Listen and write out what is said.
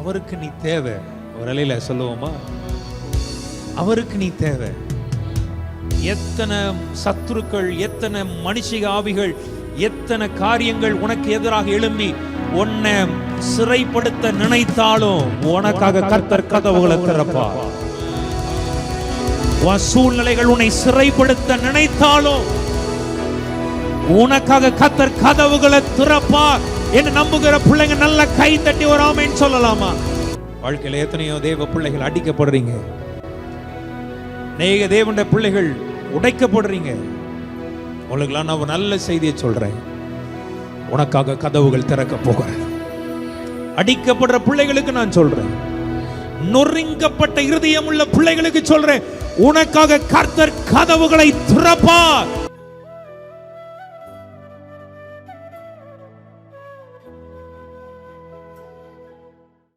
அவருக்கு நீ தேவை. ஒரு அலையில சொல்லுவோமா, அவருக்கு நீ தேவை. எத்தனை சத்துருக்கள், எத்தனை மனுஷிக ஆவிகள், எத்தனை காரியங்கள் உனக்கு எதிராக எழும்பி உன்னை சிறைப்படுத்த நினைத்தாலும் உனக்காக கர்த்தர் கதவுகளை திறப்பார். உன் சூழ்நிலைகள் உன்னை சிறைப்படுத்த நினைத்தாலும் உனக்காக கர்த்தர் கதவுகளை திறப்பார் என்று நம்புகிற பிள்ளைங்க நல்ல கை தட்டி ஒரு ஆமென் சொல்லலாமா? வாழ்க்கையில எத்தனையோ தேவ பிள்ளைகள் அடிக்கப்படுறீங்க, அநேக தேவனுடைய பிள்ளைகள் உடைக்கப்படுறீங்க. உங்களுக்கெல்லாம் நான் ஒரு நல்ல செய்தியை சொல்றேன், உனக்காக கதவுகள் திறக்க போகிறேன். அடிக்கப்படுற பிள்ளைகளுக்கு நான் சொல்றேன், நொறுங்கப்பட்ட இருதயம் உள்ள பிள்ளைகளுக்கு சொல்றேன், உனக்காக கர்த்தர் கதவுகளை திறப்பார்.